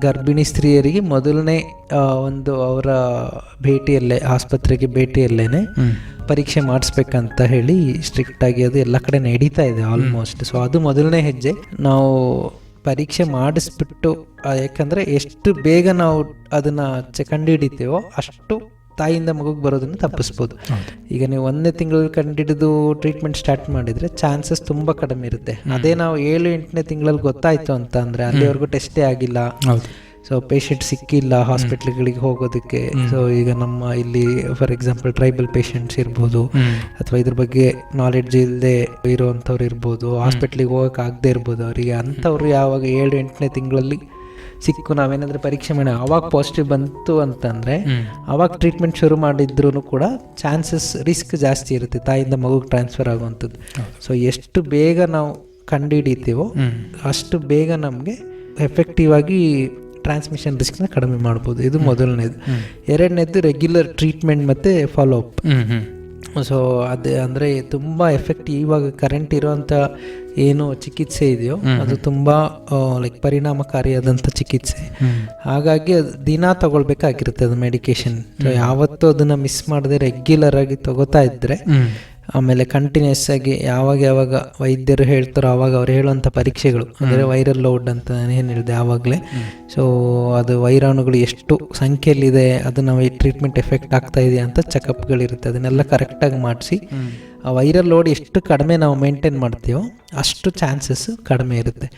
Speaker 4: ಗರ್ಭಿಣಿ ಸ್ತ್ರೀಯರಿಗೆ ಮೊದಲನೇ ಒಂದು ಅವರ ಭೇಟಿಯಲ್ಲೇ ಆಸ್ಪತ್ರೆಗೆ ಭೇಟಿಯಲ್ಲೇ ಪರೀಕ್ಷೆ ಮಾಡಿಸ್ಬೇಕಂತ ಹೇಳಿ ಸ್ಟ್ರಿಕ್ಟಾಗಿ ಅದು ಎಲ್ಲ ಕಡೆ ನಡೀತಾ ಇದೆ ಆಲ್ಮೋಸ್ಟ್. ಸೊ ಅದು ಮೊದಲನೇ ಹೆಜ್ಜೆ. ನಾವು ಪರೀಕ್ಷೆ ಮಾಡಿಸ್ಬಿಟ್ಟು, ಯಾಕಂದರೆ ಎಷ್ಟು ಬೇಗ ನಾವು ಅದನ್ನು ಕಂಡುಹಿಡಿತೀವೋ ಅಷ್ಟು ತಾಯಿಯಿಂದ ಮಗುಗೆ ಬರೋದನ್ನು ತಪ್ಪಿಸ್ಬೋದು. ಈಗ ನೀವು 1ನೇ ತಿಂಗಳಲ್ಲಿ ಕಂಡುಹಿಡಿದು ಟ್ರೀಟ್ಮೆಂಟ್ ಸ್ಟಾರ್ಟ್ ಮಾಡಿದರೆ ಚಾನ್ಸಸ್ ತುಂಬ ಕಡಿಮೆ ಇರುತ್ತೆ. ಅದೇ ನಾವು 7-8ನೇ ತಿಂಗಳಲ್ಲಿ ಗೊತ್ತಾಯಿತು ಅಂತ ಅಂದರೆ ಅಲ್ಲಿವರೆಗೂ ಟೆಸ್ಟೇ ಆಗಿಲ್ಲ, ಸೊ ಪೇಷಂಟ್ ಸಿಕ್ಕಿಲ್ಲ ಹಾಸ್ಪಿಟ್ಲ್ಗಳಿಗೆ ಹೋಗೋದಕ್ಕೆ. ಸೊ ಈಗ ನಮ್ಮ ಇಲ್ಲಿ ಫಾರ್ ಎಕ್ಸಾಂಪಲ್ ಟ್ರೈಬಲ್ ಪೇಷಂಟ್ಸ್ ಇರ್ಬೋದು, ಅಥವಾ ಇದ್ರ ಬಗ್ಗೆ ನಾಲೆಡ್ಜ್ ಇಲ್ಲದೆ ಇರೋವಂಥವ್ರು ಇರ್ಬೋದು, ಹಾಸ್ಪಿಟ್ಲಿಗೆ ಹೋಗೋಕ್ಕಾಗದೇ ಇರ್ಬೋದು ಅವರಿಗೆ. ಅಂಥವ್ರು ಯಾವಾಗ 7-8ನೇ ತಿಂಗಳಲ್ಲಿ ಸಿಕ್ಕು ನಾವೇನಾದರೂ ಪರೀಕ್ಷೆ ಮಾಡಿ ಆವಾಗ ಪಾಸಿಟಿವ್ ಬಂತು ಅಂತಂದರೆ ಆವಾಗ ಟ್ರೀಟ್ಮೆಂಟ್ ಶುರು ಮಾಡಿದ್ರೂ ಕೂಡ ಚಾನ್ಸಸ್ ರಿಸ್ಕ್ ಜಾಸ್ತಿ ಇರುತ್ತೆ ತಾಯಿಯಿಂದ ಮಗುಗೆ ಟ್ರಾನ್ಸ್ಫರ್ ಆಗುವಂಥದ್ದು. ಸೊ ಎಷ್ಟು ಬೇಗ ನಾವು ಕಂಡುಹಿಡಿತೀವೋ ಅಷ್ಟು ಬೇಗ ನಮಗೆ ಎಫೆಕ್ಟಿವ್ ಆಗಿ ಟ್ರಾನ್ಸ್ಮಿಷನ್ ರಿಸ್ಕ್ನ ಕಡಿಮೆ ಮಾಡ್ಬೋದು. ಇದು ಮೊದಲನೇದು. 2ನೇದು ರೆಗ್ಯುಲರ್ ಟ್ರೀಟ್ಮೆಂಟ್ ಮತ್ತು ಫಾಲೋ ಅಪ್. ಸೊ ಅದೇ ಅಂದರೆ ತುಂಬ ಎಫೆಕ್ಟಿವ್. ಇವಾಗ ಕರೆಂಟ್ ಇರೋವಂಥ ಏನು ಚಿಕಿತ್ಸೆ ಇದೆಯೋ ಅದು ತುಂಬ ಲೈಕ್ ಪರಿಣಾಮಕಾರಿಯಾದಂಥ ಚಿಕಿತ್ಸೆ. ಹಾಗಾಗಿ ಅದು ದಿನ ತಗೊಳ್ಬೇಕಾಗಿರುತ್ತೆ ಅದು ಮೆಡಿಕೇಶನ್. ಸೊ ಯಾವತ್ತೂ ಅದನ್ನು ಮಿಸ್ ಮಾಡದೆ ರೆಗ್ಯುಲರ್ ಆಗಿ ತಗೋತಾ ಇದ್ದರೆ ಆಮೇಲೆ ಕಂಟಿನ್ಯೂಸ್ ಆಗಿ ಯಾವಾಗ ವೈದ್ಯರು ಹೇಳ್ತಾರೋ ಆವಾಗ ಅವ್ರು ಹೇಳುವಂಥ ಪರೀಕ್ಷೆಗಳು, ಅಂದರೆ ವೈರಲ್ ಲೋಡ್ ಅಂತ ನಾನು ಏನು ಹೇಳಿದೆ ಆವಾಗಲೇ. ಸೊ ಅದು ವೈರಾಣುಗಳು ಎಷ್ಟು ಸಂಖ್ಯೆಯಲ್ಲಿದೆ, ಅದು ನಾವು ಈ ಟ್ರೀಟ್ಮೆಂಟ್ ಎಫೆಕ್ಟ್ ಆಗ್ತಾ ಇದೆಯಾ ಅಂತ ಚೆಕಪ್ಗಳಿರುತ್ತೆ. ಅದನ್ನೆಲ್ಲ ಕರೆಕ್ಟಾಗಿ ಮಾಡಿಸಿ ಆ ವೈರಲ್ ಲೋಡ್ ಎಷ್ಟು ಕಡಿಮೆ ನಾವು ಮೇಂಟೈನ್ ಮಾಡ್ತೀವೋ ಅಷ್ಟು ಚಾನ್ಸಸ್ ಕಡಿಮೆ ಇರುತ್ತೆ.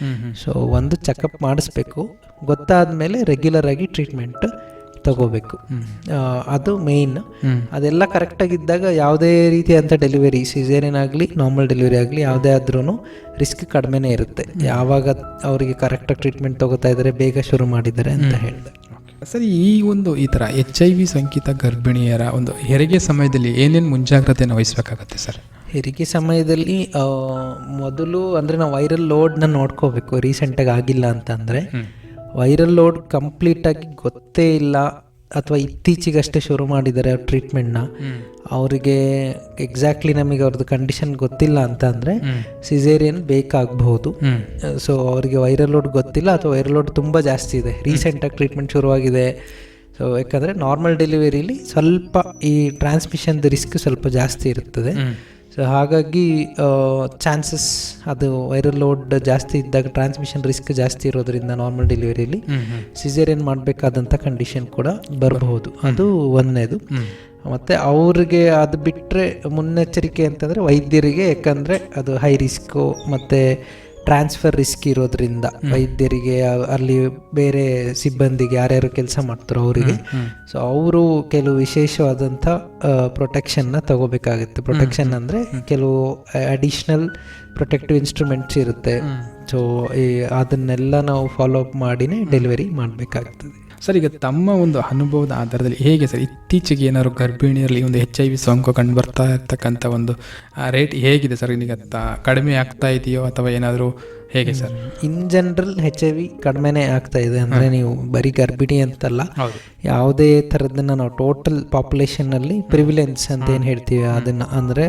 Speaker 4: ಸೊ ಒಂದು ಚೆಕಪ್ ಮಾಡಿಸ್ಬೇಕು, ಗೊತ್ತಾದ ಮೇಲೆ ರೆಗ್ಯುಲರ್ ಆಗಿ ಟ್ರೀಟ್ಮೆಂಟ್ ತಗೋಬೇಕು. ಅದು ಮೇಯ್ನ್. ಅದೆಲ್ಲ ಕರೆಕ್ಟಾಗಿದ್ದಾಗ ಯಾವುದೇ ರೀತಿಯಂಥ ಡೆಲಿವರಿ, ಸಿಸೇರಿಯನ್ ಆಗಲಿ ನಾರ್ಮಲ್ ಡೆಲಿವರಿ ಆಗಲಿ ಯಾವುದೇ ಆದ್ರೂ ರಿಸ್ಕ್ ಕಡಿಮೆನೇ ಇರುತ್ತೆ, ಯಾವಾಗ ಅವರಿಗೆ ಕರೆಕ್ಟಾಗಿ ಟ್ರೀಟ್ಮೆಂಟ್ ತಗೋತಾ ಇದ್ದಾರೆ, ಬೇಗ ಶುರು ಮಾಡಿದ್ದಾರೆ ಅಂತ ಹೇಳಿದೆ.
Speaker 3: ಸರ್, ಈ ಥರ HIV ಸೋಂಕಿತ ಗರ್ಭಿಣಿಯರ ಒಂದು ಹೆರಿಗೆ ಸಮಯದಲ್ಲಿ ಏನೇನು ಮುಂಜಾಗ್ರತೆಯನ್ನು ವಹಿಸಬೇಕಾಗತ್ತೆ ಸರ್?
Speaker 4: ಹೆರಿಗೆ ಸಮಯದಲ್ಲಿ ಮೊದಲು ಅಂದರೆ ನಾವು ವೈರಲ್ ಲೋಡ್ನ ನೋಡ್ಕೋಬೇಕು. ರೀಸೆಂಟಾಗಿ ಆಗಿಲ್ಲ ಅಂತಂದರೆ ವೈರಲ್ ಲೋಡ್ ಕಂಪ್ಲೀಟಾಗಿ ಗೊತ್ತೇ ಇಲ್ಲ ಅಥವಾ ಇತ್ತೀಚೆಗಷ್ಟೇ ಶುರು ಮಾಡಿದ್ದಾರೆ ಟ್ರೀಟ್ಮೆಂಟ್ನ, ಅವರಿಗೆ ಎಕ್ಸಾಕ್ಟ್ಲಿ ನಮಗೆ ಅವ್ರದ್ದು ಕಂಡೀಷನ್ ಗೊತ್ತಿಲ್ಲ ಅಂತ ಅಂದರೆ ಸಿಸೇರಿಯನ್ ಬೇಕಾಗಬಹುದು. ಸೊ ಅವರಿಗೆ ವೈರಲ್ ಲೋಡ್ ಗೊತ್ತಿಲ್ಲ ಅಥವಾ ವೈರಲ್ ಲೋಡ್ ತುಂಬ ಜಾಸ್ತಿ ಇದೆ, ರೀಸೆಂಟಾಗಿ ಟ್ರೀಟ್ಮೆಂಟ್ ಶುರುವಾಗಿದೆ. ಸೊ ಯಾಕಂದರೆ ನಾರ್ಮಲ್ ಡೆಲಿವರಿಲಿ ಸ್ವಲ್ಪ ಈ ಟ್ರಾನ್ಸ್ಮಿಷನ್ದು ರಿಸ್ಕ್ ಸ್ವಲ್ಪ ಜಾಸ್ತಿ ಇರ್ತದೆ. ಸೊ ಹಾಗಾಗಿ ಚಾನ್ಸಸ್ ಅದು ವೈರಲ್ ಲೋಡ್ ಜಾಸ್ತಿ ಇದ್ದಾಗ ಟ್ರಾನ್ಸ್ಮಿಷನ್ ರಿಸ್ಕ್ ಜಾಸ್ತಿ ಇರೋದ್ರಿಂದ ನಾರ್ಮಲ್ ಡೆಲಿವರಿಯಲ್ಲಿ ಸಿಸೇರಿಯನ್ ಮಾಡಬೇಕಾದಂಥ ಕಂಡೀಷನ್ ಕೂಡ ಬರಬಹುದು. ಅದು ಒಂದನೇದು. ಮತ್ತು ಅವ್ರಿಗೆ ಅದು ಬಿಟ್ಟರೆ ಮುನ್ನೆಚ್ಚರಿಕೆ ಅಂತಂದರೆ ವೈದ್ಯರಿಗೆ, ಯಾಕಂದರೆ ಅದು ಹೈ ರಿಸ್ಕು ಮತ್ತು ಟ್ರಾನ್ಸ್ಫರ್ ರಿಸ್ಕ್ ಇರೋದ್ರಿಂದ ವೈದ್ಯರಿಗೆ, ಅಲ್ಲಿ ಬೇರೆ ಸಿಬ್ಬಂದಿಗೆ ಯಾರ್ಯಾರು ಕೆಲಸ ಮಾಡ್ತಾರೋ ಅವರಿಗೆ, ಸೊ ಅವರು ಕೆಲವು ವಿಶೇಷವಾದಂಥ ಪ್ರೊಟೆಕ್ಷನ್ನ ತಗೋಬೇಕಾಗುತ್ತೆ. ಪ್ರೊಟೆಕ್ಷನ್ ಅಂದರೆ ಕೆಲವು ಅಡಿಷ್ನಲ್ ಪ್ರೊಟೆಕ್ಟಿವ್ ಇನ್ಸ್ಟ್ರೂಮೆಂಟ್ಸ್ ಇರುತ್ತೆ. ಸೊ ಅದನ್ನೆಲ್ಲ ನಾವು ಫಾಲೋ ಅಪ್ ಮಾಡಿನೇ ಡೆಲಿವರಿ ಮಾಡಬೇಕಾಗ್ತದೆ.
Speaker 3: ಸರ್, ಈಗ ತಮ್ಮ ಒಂದು ಅನುಭವದ ಆಧಾರದಲ್ಲಿ ಹೇಗೆ ಸರ್ ಇತ್ತೀಚೆಗೆ ಏನಾದ್ರು ಗರ್ಭಿಣಿಯರಲ್ಲಿ ಒಂದು HIV ಸೋಂಕು ಕಂಡು ಬರ್ತಾ ಇರ್ತಕ್ಕಂಥ ಒಂದು ರೇಟ್ ಹೇಗಿದೆ ಸರ್? ಈಗ ಕಡಿಮೆ ಆಗ್ತಾ ಇದೆಯೋ ಅಥವಾ ಏನಾದರೂ ಹೇಗೆ ಸರ್?
Speaker 4: ಇನ್ ಜನರಲ್ HIV ಕಡಿಮೆನೇ ಆಗ್ತಾ ಇದೆ. ಅಂದರೆ ನೀವು ಬರೀ ಗರ್ಭಿಣಿ ಅಂತಲ್ಲ, ಯಾವುದೇ ಥರದನ್ನು ನಾವು ಟೋಟಲ್ ಪಾಪ್ಯುಲೇಷನ್ನಲ್ಲಿ ಪ್ರಿವಿಲೆನ್ಸ್ ಅಂತ ಏನು ಹೇಳ್ತೀವಿ ಅದನ್ನು, ಅಂದರೆ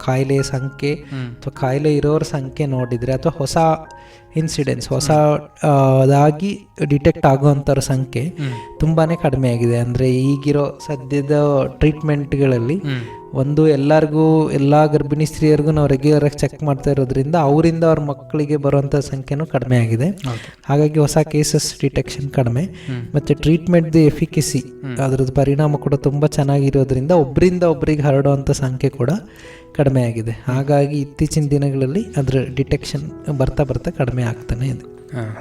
Speaker 4: ಕಾಯಿಲೆ ಸಂಖ್ಯೆ ಅಥವಾ ಕಾಯಿಲೆ ಇರೋರ ಸಂಖ್ಯೆ ನೋಡಿದರೆ ಅಥವಾ ಹೊಸ ಇನ್ಸಿಡೆನ್ಸ್ ಹೊಸದಾಗಿ ಡಿಟೆಕ್ಟ್ ಆಗುವಂಥವ್ರ ಸಂಖ್ಯೆ ತುಂಬಾ ಕಡಿಮೆ ಆಗಿದೆ. ಅಂದರೆ ಈಗಿರೋ ಸದ್ಯದ ಟ್ರೀಟ್ಮೆಂಟ್ಗಳಲ್ಲಿ ಒಂದು ಎಲ್ಲರಿಗೂ, ಎಲ್ಲ ಗರ್ಭಿಣಿ ಸ್ತ್ರೀಯರಿಗೂ ನಾವು ರೆಗ್ಯುಲರಾಗಿ ಚೆಕ್ ಮಾಡ್ತಾ ಇರೋದ್ರಿಂದ ಅವರಿಂದ ಅವ್ರ ಮಕ್ಕಳಿಗೆ ಬರುವಂಥ ಸಂಖ್ಯೆನೂ ಕಡಿಮೆ ಆಗಿದೆ. ಹಾಗಾಗಿ ಹೊಸ ಕೇಸಸ್ ಡಿಟೆಕ್ಷನ್ ಕಡಿಮೆ, ಮತ್ತು ಟ್ರೀಟ್ಮೆಂಟ್ದು ಎಫಿಕಸಿ ಅದರದ್ದು ಪರಿಣಾಮ ಕೂಡ ತುಂಬ ಚೆನ್ನಾಗಿರೋದ್ರಿಂದ ಒಬ್ಬರಿಂದ ಒಬ್ಬರಿಗೆ ಹರಡುವಂಥ ಸಂಖ್ಯೆ ಕೂಡ ಕಡಿಮೆ ಆಗಿದೆ. ಹಾಗಾಗಿ ಇತ್ತೀಚಿನ ದಿನಗಳಲ್ಲಿ ಅದರ ಡಿಟೆಕ್ಷನ್ ಬರ್ತಾ ಕಡಿಮೆ ಆಗ್ತಾನೆ ಇದೆ.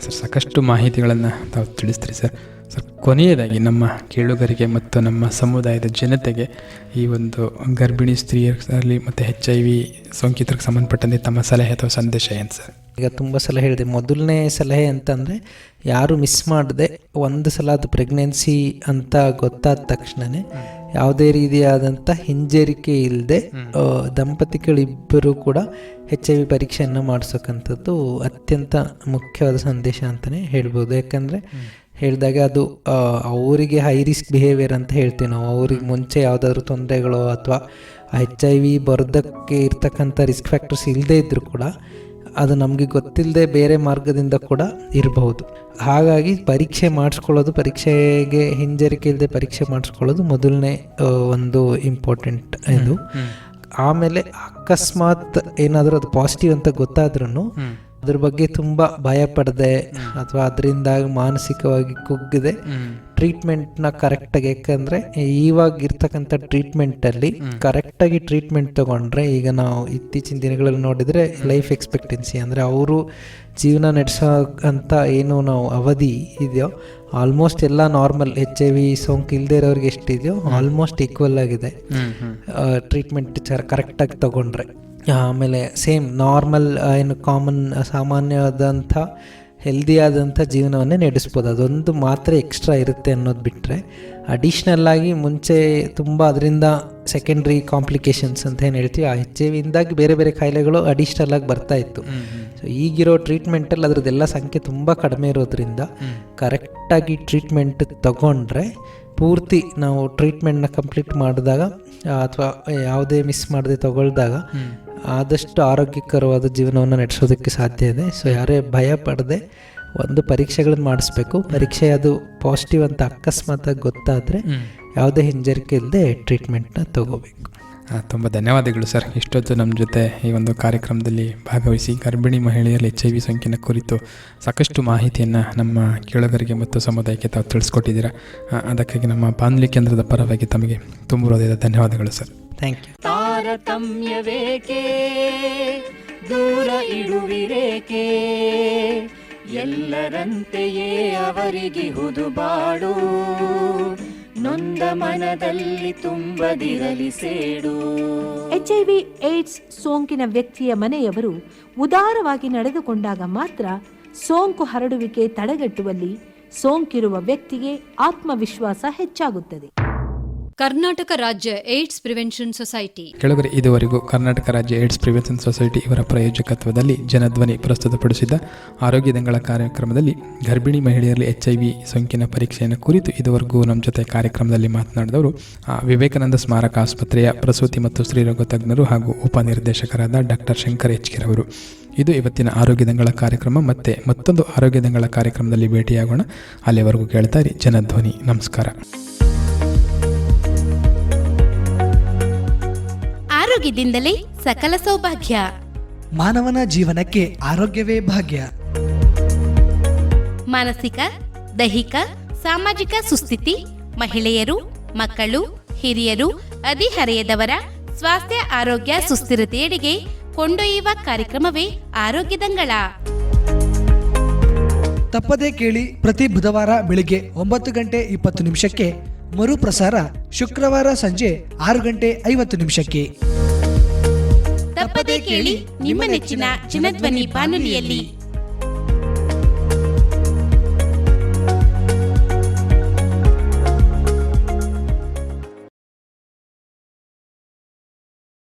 Speaker 3: ಸರ್, ಸಾಕಷ್ಟು ಮಾಹಿತಿಗಳನ್ನು ತಾವು ತಿಳಿಸ್ತೀರಿ ಸರ್. ಕೊನೆಯದಾಗಿ ನಮ್ಮ ಕೇಳುಗರಿಗೆ ಮತ್ತು ನಮ್ಮ ಸಮುದಾಯದ ಜನತೆಗೆ ಈ ಒಂದು ಗರ್ಭಿಣಿ ಸ್ತ್ರೀಯರಲ್ಲಿ ಮತ್ತು HIV ಸೋಂಕಿತರಿಗೆ ಸಂಬಂಧಪಟ್ಟಂತೆ ತಮ್ಮ ಸಲಹೆ ಅಥವಾ ಸಂದೇಶ ಏನು ಸರ್?
Speaker 4: ಈಗ ತುಂಬ ಸಲ ಹೇಳಿದೆ. ಮೊದಲನೇ ಸಲಹೆ ಅಂತಂದರೆ ಯಾರು ಮಿಸ್ ಮಾಡದೆ ಒಂದು ಸಲ ಅದು ಪ್ರೆಗ್ನೆನ್ಸಿ ಅಂತ ಗೊತ್ತಾದ ತಕ್ಷಣವೇ ಯಾವುದೇ ರೀತಿಯಾದಂಥ ಹಿಂಜರಿಕೆ ಇಲ್ಲದೆ ದಂಪತಿಗಳಿಬ್ಬರು ಕೂಡ HIV ಪರೀಕ್ಷೆಯನ್ನು ಮಾಡಿಸೋಕ್ಕಂಥದ್ದು ಅತ್ಯಂತ ಮುಖ್ಯವಾದ ಸಂದೇಶ ಅಂತಲೇ ಹೇಳ್ಬೋದು. ಯಾಕಂದರೆ ಹೇಳಿದಾಗ ಅದು ಅವರಿಗೆ ಹೈ ರಿಸ್ಕ್ ಬಿಹೇವಿಯರ್ ಅಂತ ಹೇಳ್ತೀವಿ ನಾವು. ಅವ್ರಿಗೆ ಮುಂಚೆ ಯಾವುದಾದ್ರೂ ತೊಂದರೆಗಳು ಅಥವಾ HIV ಬರೋದಕ್ಕೆ ಇರ್ತಕ್ಕಂಥ ರಿಸ್ಕ್ ಫ್ಯಾಕ್ಟರ್ಸ್ ಇಲ್ಲದೇ ಇದ್ದರೂ ಕೂಡ ಅದು ನಮಗೆ ಗೊತ್ತಿಲ್ಲದೆ ಬೇರೆ ಮಾರ್ಗದಿಂದ ಕೂಡ ಇರಬಹುದು. ಹಾಗಾಗಿ ಪರೀಕ್ಷೆ ಮಾಡಿಸ್ಕೊಳ್ಳೋದು, ಪರೀಕ್ಷೆಗೆ ಹಿಂಜರಿಕೆ ಇಲ್ಲದೆ ಪರೀಕ್ಷೆ ಮಾಡಿಸ್ಕೊಳ್ಳೋದು ಮೊದಲನೇ ಒಂದು ಇಂಪಾರ್ಟೆಂಟ್ ಇದು. ಆಮೇಲೆ ಅಕಸ್ಮಾತ್ ಏನಾದರೂ ಅದು ಪಾಸಿಟಿವ್ ಅಂತ ಗೊತ್ತಾದ್ರೂ ಅದ್ರ ಬಗ್ಗೆ ತುಂಬ ಭಯ ಪಡದೆ ಅಥವಾ ಅದರಿಂದ ಮಾನಸಿಕವಾಗಿ ಕುಗ್ಗದೆ ಟ್ರೀಟ್ಮೆಂಟ್ನ ಕರೆಕ್ಟಾಗಿ, ಯಾಕಂದರೆ ಇವಾಗ ಇರ್ತಕ್ಕಂಥ ಟ್ರೀಟ್ಮೆಂಟಲ್ಲಿ ಕರೆಕ್ಟಾಗಿ ಟ್ರೀಟ್ಮೆಂಟ್ ತೊಗೊಂಡ್ರೆ, ಈಗ ನಾವು ಇತ್ತೀಚಿನ ದಿನಗಳಲ್ಲಿ ನೋಡಿದರೆ ಲೈಫ್ ಎಕ್ಸ್ಪೆಕ್ಟೆನ್ಸಿ ಅಂದರೆ ಅವರು ಜೀವನ ನಡೆಸೋ ಅಂತ ಏನು ನಾವು ಅವಧಿ ಇದೆಯೋ ಆಲ್ಮೋಸ್ಟ್ ಎಲ್ಲ ನಾರ್ಮಲ್ HIV ಸೋಂಕು ಇಲ್ಲದೆ ಇರೋರಿಗೆ ಎಷ್ಟಿದೆಯೋ ಆಲ್ಮೋಸ್ಟ್ ಈಕ್ವಲ್ ಆಗಿದೆ ಟ್ರೀಟ್ಮೆಂಟ್ ಕರೆಕ್ಟಾಗಿ ತೊಗೊಂಡ್ರೆ. ಆಮೇಲೆ ಸೇಮ್ ನಾರ್ಮಲ್ ಏನು ಕಾಮನ್ ಸಾಮಾನ್ಯವಾದಂಥ ಹೆಲ್ದಿಯಾದಂಥ ಜೀವನವನ್ನೇ ನಡೆಸ್ಬೋದು. ಅದೊಂದು ಮಾತ್ರ ಎಕ್ಸ್ಟ್ರಾ ಇರುತ್ತೆ ಅನ್ನೋದು ಬಿಟ್ಟರೆ ಅಡಿಷ್ನಲ್ ಆಗಿ ಮುಂಚೆ ತುಂಬ ಅದರಿಂದ ಸೆಕೆಂಡ್ರಿ ಕಾಂಪ್ಲಿಕೇಶನ್ಸ್ ಅಂತ ಏನು ಹೇಳ್ತೀವಿ, ಆ HIV ಬೇರೆ ಬೇರೆ ಕಾಯಿಲೆಗಳು ಅಡಿಷ್ನಲ್ ಆಗಿ ಬರ್ತಾ ಇತ್ತು. ಸೊ ಈಗಿರೋ ಟ್ರೀಟ್ಮೆಂಟಲ್ಲಿ ಅದರದ್ದೆಲ್ಲ ಸಂಖ್ಯೆ ತುಂಬ ಕಡಿಮೆ ಇರೋದ್ರಿಂದ ಕರೆಕ್ಟಾಗಿ ಟ್ರೀಟ್ಮೆಂಟ್ ತಗೊಂಡ್ರೆ ಪೂರ್ತಿ ನಾವು ಟ್ರೀಟ್ಮೆಂಟ್ನ ಕಂಪ್ಲೀಟ್ ಮಾಡಿದಾಗ ಅಥವಾ ಯಾವುದೇ ಮಿಸ್ ಮಾಡದೆ ತಗೊಳ್ದಾಗ ಆದಷ್ಟು ಆರೋಗ್ಯಕರವಾದ ಜೀವನವನ್ನು ನಡೆಸೋದಕ್ಕೆ ಸಾಧ್ಯ ಇದೆ. ಸೊ ಯಾರೇ ಭಯ ಪಡದೆ ಒಂದು ಪರೀಕ್ಷೆಗಳನ್ನು ಮಾಡಿಸ್ಬೇಕು. ಪರೀಕ್ಷೆ ಅದು ಪಾಸಿಟಿವ್ ಅಂತ ಅಕಸ್ಮಾತಾಗಿ ಗೊತ್ತಾದರೆ ಯಾವುದೇ ಹಿಂಜರಿಕೆ ಇಲ್ಲದೆ ಟ್ರೀಟ್ಮೆಂಟ್ನ ತಗೋಬೇಕು.
Speaker 3: ತುಂಬ ಧನ್ಯವಾದಗಳು ಸರ್. ಇಷ್ಟೊತ್ತು ನಮ್ಮ ಜೊತೆ ಈ ಒಂದು ಕಾರ್ಯಕ್ರಮದಲ್ಲಿ ಭಾಗವಹಿಸಿ ಗರ್ಭಿಣಿ ಮಹಿಳೆಯರಲ್ಲಿ HIV ಸೋಂಕಿನ ಕುರಿತು ಸಾಕಷ್ಟು ಮಾಹಿತಿಯನ್ನು ನಮ್ಮ ಕೇಳುಗರಿಗೆ ಮತ್ತು ಸಮುದಾಯಕ್ಕೆ ತಾವು ತಿಳಿಸ್ಕೊಟ್ಟಿದ್ದೀರಾ. ಅದಕ್ಕಾಗಿ ನಮ್ಮ ಬಾನುಲಿ ಕೇಂದ್ರದ ಪರವಾಗಿ ತಮಗೆ ತುಂಬ ಹೃದಯದ ಧನ್ಯವಾದಗಳು ಸರ್.
Speaker 4: Thank you.
Speaker 6: ತಾರತಮ್ಯವೇಕೆ ದೂರ ಇಡುವಿರೇಕೆ ಎಲ್ಲರಂತೆಯೇ ಅವರಿಗಿಹುದು ಬಾಳು ನೊಂದ ಮನದಲ್ಲಿ ತುಂಬದಿರಲಿ ಸೇಡು.
Speaker 7: HIV ಏಡ್ಸ್ ಸೋಂಕಿನ ವ್ಯಕ್ತಿಯ ಮನೆಯವರು ಉದಾರವಾಗಿ ನಡೆದುಕೊಂಡಾಗ ಮಾತ್ರ ಸೋಂಕು ಹರಡುವಿಕೆ ತಡೆಗಟ್ಟುವಲ್ಲಿ ಸೋಂಕಿರುವ ವ್ಯಕ್ತಿಗೆ ಆತ್ಮವಿಶ್ವಾಸ ಹೆಚ್ಚಾಗುತ್ತದೆ.
Speaker 8: ಕರ್ನಾಟಕ ರಾಜ್ಯ ಏಡ್ಸ್ ಪ್ರಿವೆನ್ಷನ್ ಸೊಸೈಟಿ.
Speaker 3: ಕೆಳಗರೆ ಇದುವರೆಗೂ ಕರ್ನಾಟಕ ರಾಜ್ಯ ಏಡ್ಸ್ ಪ್ರಿವೆನ್ಷನ್ ಸೊಸೈಟಿ ಇವರ ಪ್ರಾಯೋಜಕತ್ವದಲ್ಲಿ ಜನಧ್ವನಿ ಪ್ರಸ್ತುತಪಡಿಸಿದ ಆರೋಗ್ಯ ದಂಗಳ ಕಾರ್ಯಕ್ರಮದಲ್ಲಿ ಗರ್ಭಿಣಿ ಮಹಿಳೆಯರಲ್ಲಿ HIV ಸೋಂಕಿನ ಪರೀಕ್ಷೆಯನ್ನು ಕುರಿತು ಇದುವರೆಗೂ ನಮ್ಮ ಜೊತೆ ಕಾರ್ಯಕ್ರಮದಲ್ಲಿ ಮಾತನಾಡಿದವರು ವಿವೇಕಾನಂದ ಸ್ಮಾರಕ ಆಸ್ಪತ್ರೆಯ ಪ್ರಸೂತಿ ಮತ್ತು ಸ್ತ್ರೀರೋಗ ತಜ್ಞರು ಹಾಗೂ ಉಪನಿರ್ದೇಶಕರಾದ ಡಾಕ್ಟರ್ ಶಂಕರ್ ಎಚ್ಕಿರವರು. ಇದು ಇವತ್ತಿನ ಆರೋಗ್ಯ ದಂಗಳ ಕಾರ್ಯಕ್ರಮ. ಮತ್ತೆ ಮತ್ತೊಂದು ಆರೋಗ್ಯ ದಂಗಳ ಕಾರ್ಯಕ್ರಮದಲ್ಲಿ ಭೇಟಿಯಾಗೋಣ. ಅಲ್ಲಿವರೆಗೂ ಕೇಳ್ತಾ ಇರಿ ಜನಧ್ವನಿ. ನಮಸ್ಕಾರ.
Speaker 9: ಆರೋಗ್ಯದಿಂದಲೇ ಸಕಲ ಸೌಭಾಗ್ಯ.
Speaker 2: ಮಾನವನ ಜೀವನಕ್ಕೆ ಆರೋಗ್ಯವೇ ಭಾಗ್ಯ.
Speaker 9: ಮಾನಸಿಕ, ದೈಹಿಕ, ಸಾಮಾಜಿಕ ಸುಸ್ಥಿತಿ, ಮಹಿಳೆಯರು, ಮಕ್ಕಳು, ಹಿರಿಯರು, ಹದಿಹರೆಯದವರ ಸ್ವಾಸ್ಥ್ಯ ಆರೋಗ್ಯ ಸುಸ್ಥಿರತೆಯೆಡೆಗೆ ಕೊಂಡೊಯ್ಯುವ ಕಾರ್ಯಕ್ರಮವೇ ಆರೋಗ್ಯ ದಂಗಳ.
Speaker 2: ತಪ್ಪದೇ ಕೇಳಿ ಪ್ರತಿ ಬುಧವಾರ ಬೆಳಿಗ್ಗೆ 9:20 ಮರುಪ್ರಸಾರ ಶುಕ್ರವಾರ ಸಂಜೆ 6:50.
Speaker 9: ತಪ್ಪದೇ ಕೇಳಿ ನಿಮ್ಮ ನೆಚ್ಚಿನ ಜನಧ್ವನಿ ಬಾನುಲಿಯಲ್ಲಿ.